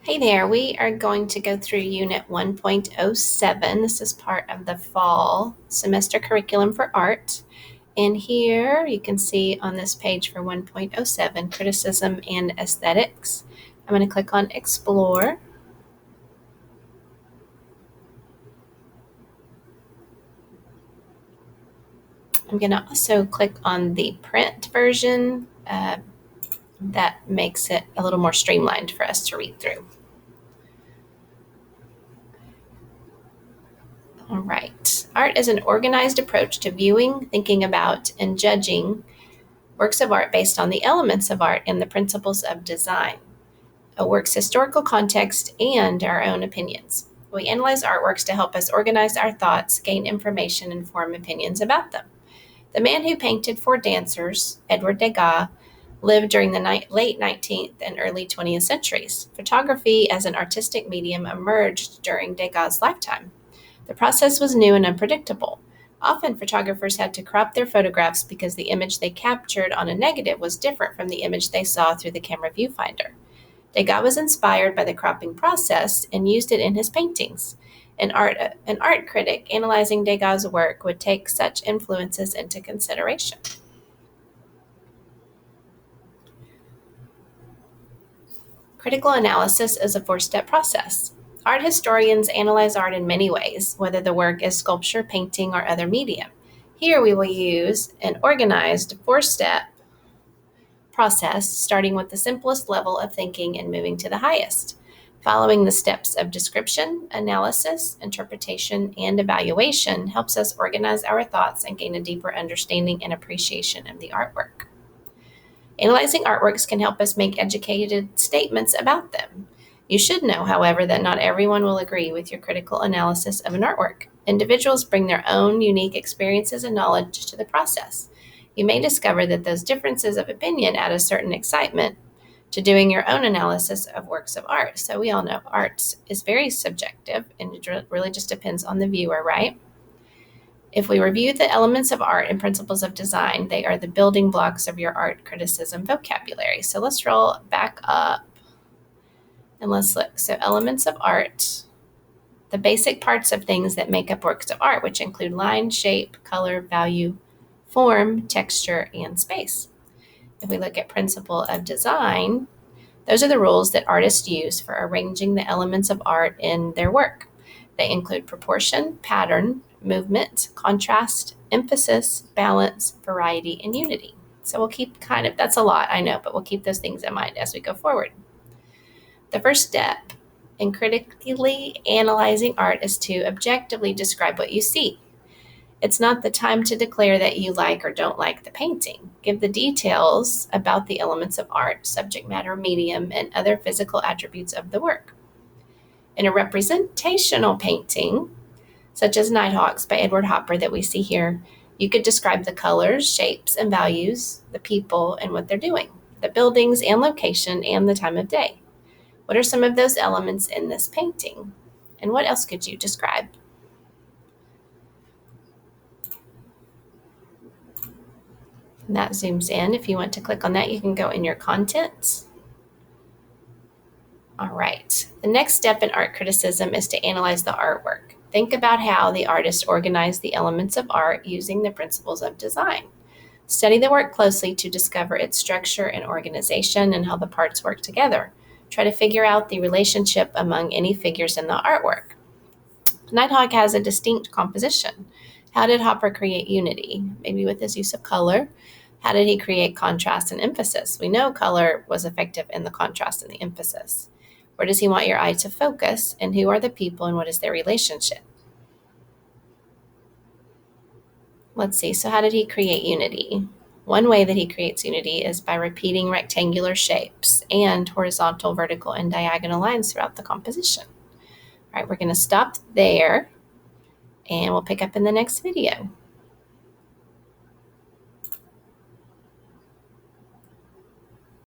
Hey there, we are going to go through Unit 1.07. This is part of the fall semester curriculum for art. And here you can see on this page for 1.07, Criticism and Aesthetics. I'm going to click on Explore. I'm going to also click on the print version. That makes it a little more streamlined for us to read through. All right. Art is an organized approach to viewing, thinking about, and judging works of art based on the elements of art and the principles of design, a work's historical context, and our own opinions. We analyze artworks to help us organize our thoughts, gain information, and form opinions about them. The man who painted for dancers, Edward Degas, lived during the late 19th and early 20th centuries. Photography as an artistic medium emerged during Degas' lifetime. The process was new and unpredictable. Often, photographers had to crop their photographs because the image they captured on a negative was different from the image they saw through the camera viewfinder. Degas was inspired by the cropping process and used it in his paintings. An art critic analyzing Degas' work would take such influences into consideration. Critical analysis is a four-step process. Art historians analyze art in many ways, whether the work is sculpture, painting, or other medium. Here we will use an organized four-step process, starting with the simplest level of thinking and moving to the highest. Following the steps of description, analysis, interpretation, and evaluation helps us organize our thoughts and gain a deeper understanding and appreciation of the artwork. Analyzing artworks can help us make educated statements about them. You should know, however, that not everyone will agree with your critical analysis of an artwork. Individuals bring their own unique experiences and knowledge to the process. You may discover that those differences of opinion add a certain excitement to doing your own analysis of works of art. So we all know art is very subjective and it really just depends on the viewer, right? If we review the elements of art and principles of design, they are the building blocks of your art criticism vocabulary. So let's roll back up and let's look. So elements of art, the basic parts of things that make up works of art, which include line, shape, color, value, form, texture, and space. If we look at principle of design, those are the rules that artists use for arranging the elements of art in their work. They include proportion, pattern, movement, contrast, emphasis, balance, variety, and unity. So we'll keep that's a lot, I know, but we'll keep those things in mind as we go forward. The first step in critically analyzing art is to objectively describe what you see. It's not the time to declare that you like or don't like the painting. Give the details about the elements of art, subject matter, medium, and other physical attributes of the work. In a representational painting, such as Nighthawks by Edward Hopper that we see here, you could describe the colors, shapes, and values, the people, and what they're doing, the buildings and location, and the time of day. What are some of those elements in this painting? And what else could you describe? And that zooms in. If you want to click on that, you can go in your contents. All right. The next step in art criticism is to analyze the artwork. Think about how the artist organized the elements of art using the principles of design. Study the work closely to discover its structure and organization and how the parts work together. Try to figure out the relationship among any figures in the artwork. Nighthawk has a distinct composition. How did Hopper create unity? Maybe with his use of color. How did he create contrast and emphasis? We know color was effective in the contrast and the emphasis. Where does he want your eye to focus? And who are the people and what is their relationship? Let's see. So how did he create unity? One way that he creates unity is by repeating rectangular shapes and horizontal, vertical, and diagonal lines throughout the composition. All right, we're going to stop there and we'll pick up in the next video.